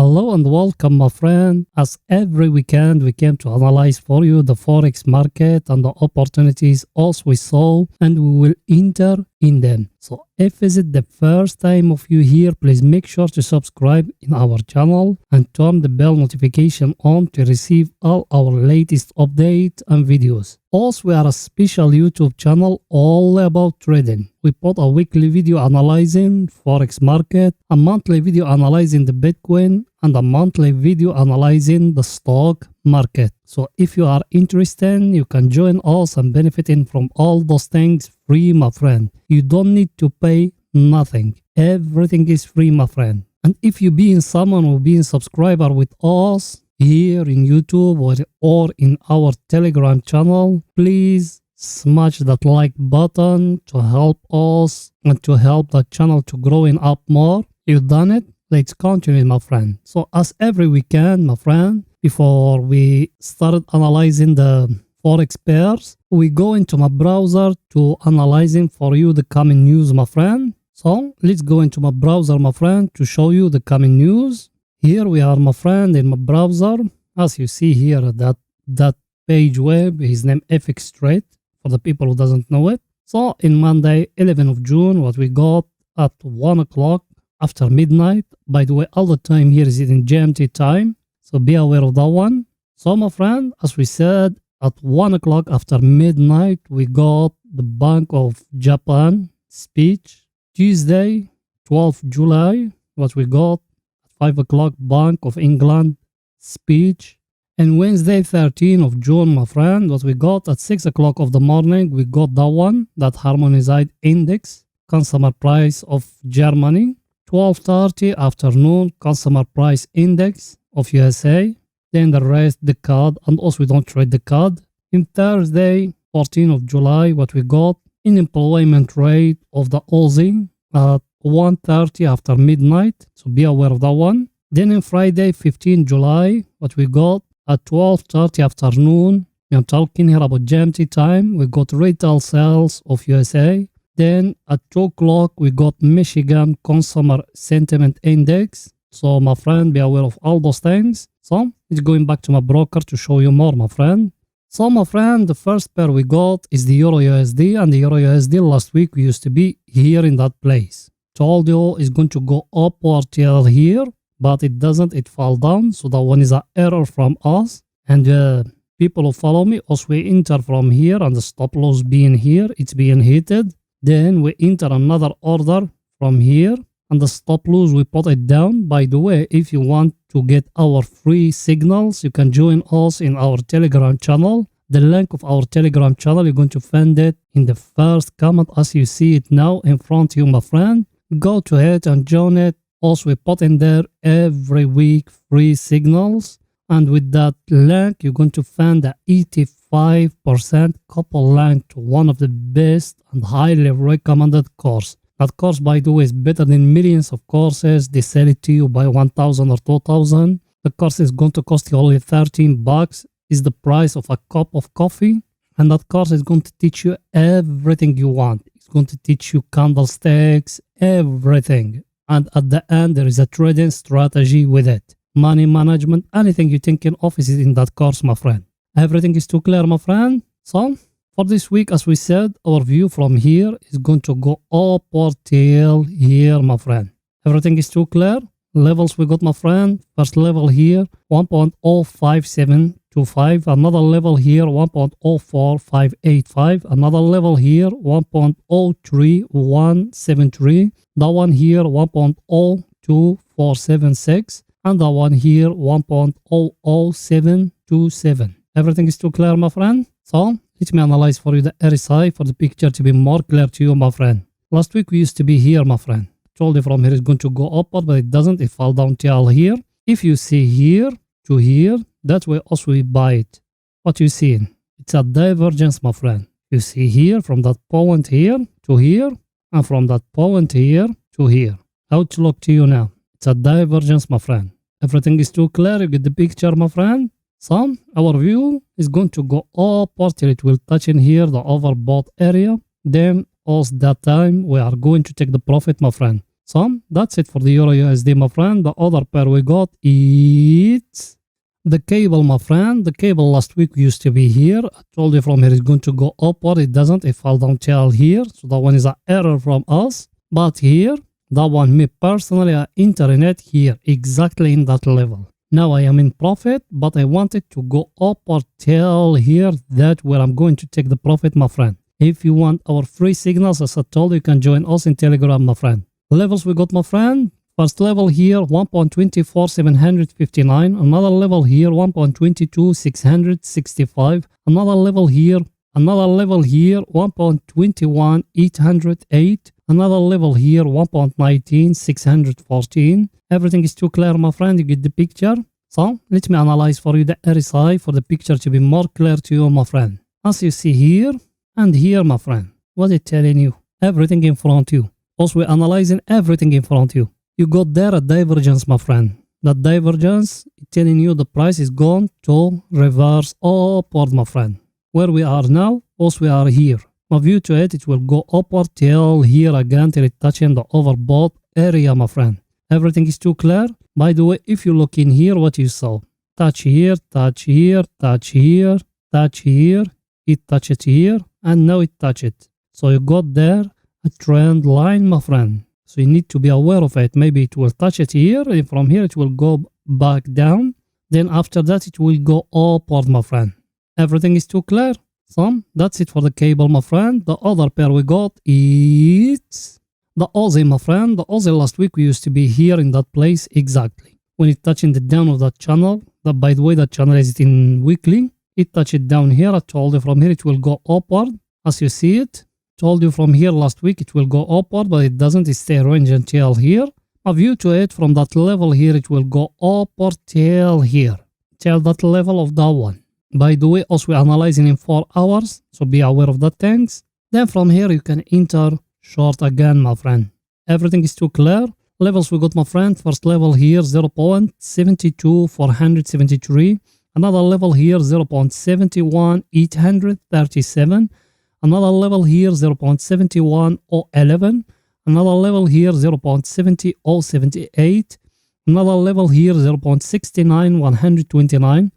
Hello and welcome, my friend. As every weekend, we came to analyze for you the Forex market and the opportunities also we saw, and we will enter in them. So if is it the first time of you here, please make sure to subscribe in our channel and turn the bell notification on to receive all our latest updates and videos. Also, we are a special YouTube channel all about trading. We put a weekly video analyzing Forex market, a monthly video analyzing the Bitcoin, and a monthly video analyzing the stock market. So if you are interested, you can join us and benefiting from all those things free, my friend. You don't need to pay nothing. Everything is free, my friend. And if you being someone who being subscriber with us here in YouTube or in our Telegram channel, please smash that like button to help us and to help the channel to growing up more. You've done it. Let's continue, my friend. So as every weekend, my friend, before we started analyzing the Forex pairs, we go into my browser to analyzing for you the coming news, my friend. So let's go into my browser, my friend, to show you the coming news. Here we are, my friend, in my browser. As you see here, that page web, his name FX Trade, for the people who doesn't know it. So in Monday, 11th of June, what we got at 1 o'clock after midnight. By the way, all the time here is in GMT time, so be aware of that one. So my friend, as we said, at 1 o'clock after midnight, we got the Bank of Japan speech. Tuesday, 12th July, what we got at 5 o'clock, Bank of England speech. And Wednesday, 13th of June, my friend, what we got at 6 o'clock of the morning, we got that one, that harmonized index, consumer price of Germany. 12:30 afternoon, consumer price index of USA. Then the rest, the CAD, and also we don't trade the CAD. In Thursday, 14th of July, what we got, unemployment rate of the Aussie at 1:30 after midnight, so be aware of that one. Then in Friday, 15th July, what we got at 12:30 afternoon, I'm talking here about GMT time, we got retail sales of USA. Then at 2 o'clock, we got Michigan Consumer Sentiment Index. So my friend, be aware of all those things. So it's going back to my broker to show you more, my friend. So my friend, the first pair we got is the EURUSD, and the EURUSD last week we used to be here in that place. Told you it's going to go upward till here, but it doesn't, it fall down. So that one is an error from us. And people who follow me, also we enter from here and the stop loss being here, it's being hitted. Then we enter another order from here and the stop loss, we put it down. By the way, if you want to get our free signals, you can join us in our Telegram channel. The link of our Telegram channel, you're going to find it in the first comment as you see it now in front of you, my friend. Go to it and join it. Also, we put in there every week free signals. And with that link, you're going to find the 85% couple link to one of the best and highly recommended course. That course, by the way, is better than millions of courses. They sell it to you by 1,000 or 2,000. The course is going to cost you only 13 bucks. Is the price of a cup of coffee. And that course is going to teach you everything you want. It's going to teach you candlesticks, everything. And at the end, there is a trading strategy with it. Money management, anything you thinking of is in that course, my friend. Everything is too clear, my friend. So for this week, as we said, our view from here is going to go upward till here, my friend. Everything is too clear. Levels we got, my friend. First level here, 1.05725. Another level here, 1.04585. Another level here, 1.03173. That one here, 1.02476. And the one here, 1.00727. Everything is too clear, my friend. So let me analyze for you the RSI for the picture to be more clear to you, my friend. Last week we used to be here, my friend. Told you from here it's going to go upward, but it doesn't. It fall down till here. If you see here to here, that way also we buy it. What you seeing? It's a divergence, my friend. You see here from that point here to here, and from that point here to here. How it look to you now? It's a divergence, my friend. Everything is too clear. You get the picture, my friend. So our view is going to go upward till it will touch in here the overbought area. Then also that time we are going to take the profit, my friend. So that's it for the Euro USD, my friend. The other pair we got is the cable, my friend. The cable last week used to be here. I told you from here it's going to go upward. It doesn't. It fell down till here. So that one is an error from us. But here, that one, me personally, I internet here exactly in that level. Now I am in profit, but I wanted to go upward till here. That's where I'm going to take the profit, my friend. If you want our free signals, as I told you, you can join us in Telegram, my friend. Levels we got, my friend. First level here 1.24759, another level here 1.22665, another level here 1.21808, another level here 1.19614. Everything is too clear, my friend. You get the picture. So let me analyze for you the RSI for the picture to be more clear to you, my friend. As you see here and here, my friend, what is telling you? Everything in front of you. Also, we're analyzing everything in front of you. You got there a divergence, my friend. That divergence is telling you the price is going to reverse upward, my friend. Where we are now, also we are here. My view to it will go upward till here again, till it touching the overbought area, my friend. Everything is too clear. By the way, if you look in here, what you saw? Touch here, touch here, touch here, touch here. It touched it here, and now it touched it. So you got there a trend line, my friend. So you need to be aware of it. Maybe it will touch it here, and from here it will go back down. Then after that it will go upward, my friend. Everything is too clear. So that's it for the cable, my friend. The other pair we got is the Aussie, my friend. The Aussie last week we used to be here in that place exactly. When it touching the down of that channel, that by the way that channel is in weekly, it touched it down here. I told you from here it will go upward. As you see it. Told you from here last week it will go upward, but it doesn't. It stay range until here. A view to it from that level here, it will go upward till here, till that level of that one. By the way, also we're analyzing in 4 hours, so be aware of that things. Then from here you can enter short again, my friend. Everything is too clear. Levels we got, my friend. First level here 0.72473. Another level here 0.71837. Another level here 0.71011, another level here 0.70078, another level here 0.69129,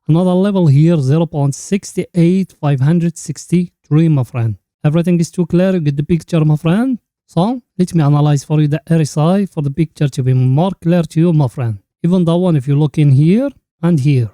another level here 0.68563, my friend. Everything is too clear. You get the picture, my friend. So let me analyze for you the RSI for the picture to be more clear to you, my friend. Even that one, if you look in here and here,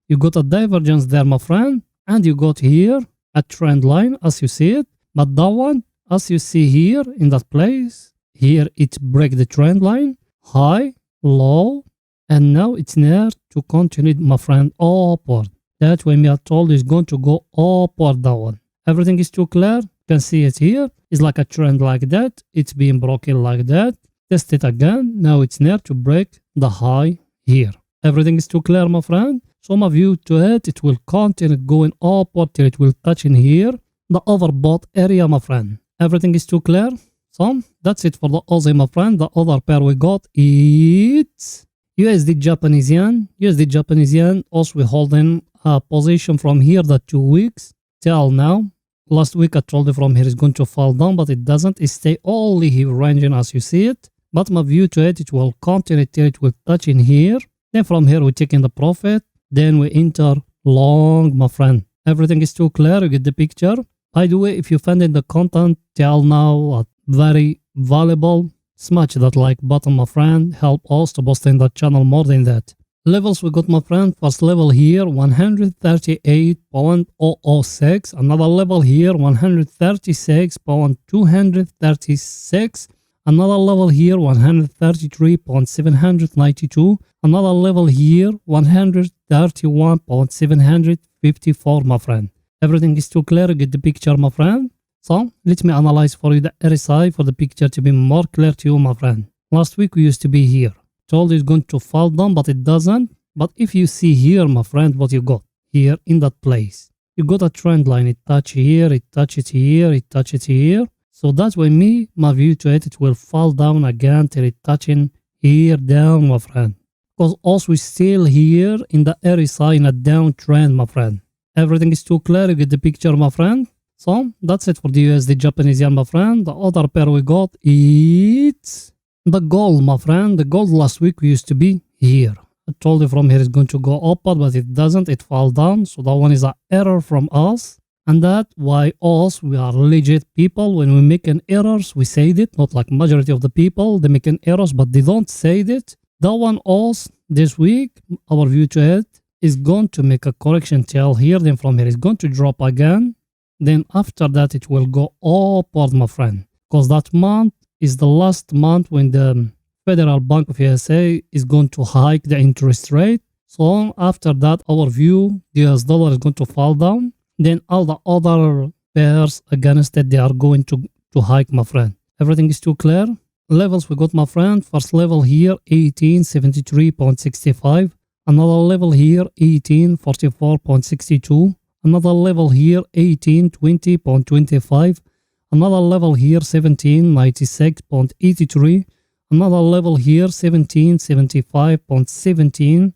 you got a divergence there, my friend, and you got here a trend line as you see it, but that one as you see here in that place, here it break the trend line, high, low, and now it's near to continue, my friend, upward. That's why me I told you it's going to go upward, that one. Everything is too clear. You can see it here. It's like a trend like that. It's being broken like that. Test it again. Now it's near to break the high here. Everything is too clear, my friend. So my view to it, it will continue going upward till it will touch in here, the overbought area, my friend. Everything is too clear. So that's it for the Aussie, my friend. The other pair we got is USD Japanese yen. USD Japanese yen also we holding a position from here the 2 weeks till now. Last week I told you from here is going to fall down, but it doesn't. It stay only here ranging as you see it. But my view to it, it will continue till it will touch in here. Then from here we take in the profit. Then we enter long, my friend. Everything is too clear. You get the picture. By the way, if you find in the content till now very valuable, smash that like button, my friend. Help us to boost in the channel more than that. Levels we got, my friend. First level here 138.006. Another level here 136.236. Another level here 133.792. Another level here 131.754, my friend. Everything is too clear. Get the picture, my friend. So let me analyze for you the RSI for the picture to be more clear to you, my friend. Last week we used to be here. Told you it's going to fall down, but it doesn't. But if you see here, my friend, what you got here in that place, you got a trend line. It touch here, it touch it here, it touch it here. So that's why my view to it, it will fall down again till it touching here down, my friend. Because also we're still here in the RSI in a downtrend, my friend. Everything is too clear. You get the picture, my friend. So that's it for the USD Japanese yen, my friend. The other pair we got is The gold, my friend, the gold last week we used to be here. I told you from here it's going to go upward, but it doesn't. It fall down. So that one is an error from us. And that why us, we are legit people. When we make an errors, we say it. Not like majority of the people, they make an errors, but they don't say it. That one us, this week, our view to it is going to make a correction tail here. Then from here, it's going to drop again. Then after that, it will go upward, my friend. Because that month is the last month when the Federal Bank of USA is going to hike the interest rate. So after that, our view, the US dollar is going to fall down. Then all the other pairs against it, they are going to hike, my friend. Everything is too clear. Levels we got, my friend. First level here, 1873.65. Another level here, 1844.62. Another level here, 1820.25. Another level here, 1796.83. Another level here, 1775.17.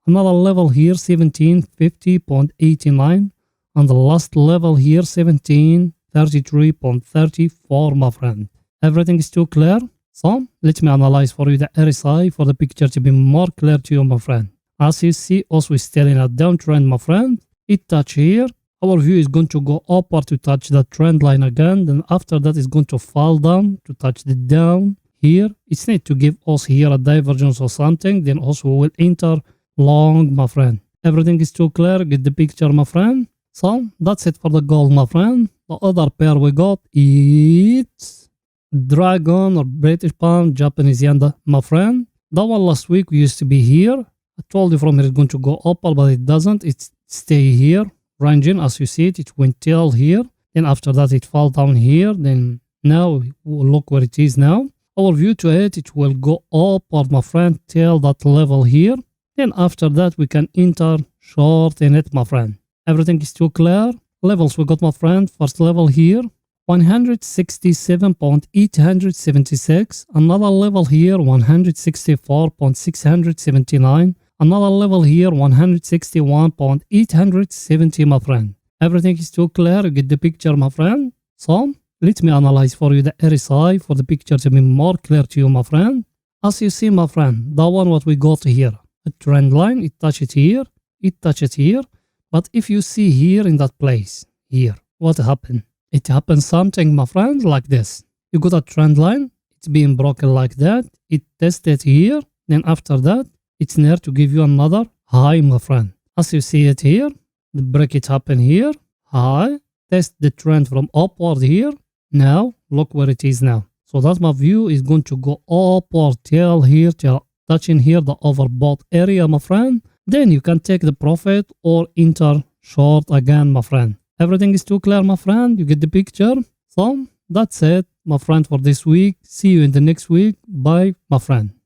Another level here, 1750.89. And the last level here, 1733.34, my friend. Everything is too clear? So, let me analyze for you the RSI for the picture to be more clear to you, my friend. As you see, also we're still in a downtrend, my friend. It touch here. Our view is going to go upward to touch the trend line again. Then after that, it's going to fall down to touch the down here. It's need to give us here a divergence or something. Then also we will enter long, my friend. Everything is too clear. Get the picture, my friend. So that's it for the gold, my friend. The other pair we got is Dragon or British Pound, Japanese Yen, my friend. That one last week we used to be here. I told you from here it's going to go up, but it doesn't. It stay here, ranging as you see it. It went till here. Then after that it fall down here. Then now look where it is now. Our view to it will go upward, my friend, till that level here. Then after that we can enter short in it, my friend. Everything is too clear. Levels we got, my friend. First level here, 167.876. Another level here, 164.679. Another level here, 161.870, my friend. Everything is too clear. You get the picture, my friend. So, let me analyze for you the RSI for the picture to be more clear to you, my friend. As you see, my friend, that one what we got here. A trend line, it touch it here. It touch it here. But if you see here in that place, here, what happened? It happened something, my friend, like this. You got a trend line, it's being broken like that. It tested here. Then after that, it's near to give you another high, my friend. As you see it here, the break it happen here, high, test the trend from upward here. Now, look where it is now. So that's my view is going to go upward till here, till touching here the overbought area, my friend. Then you can take the profit or enter short again, my friend. Everything is too clear, my friend. You get the picture. So that's it, my friend, for this week. See you in the next week. Bye, my friend.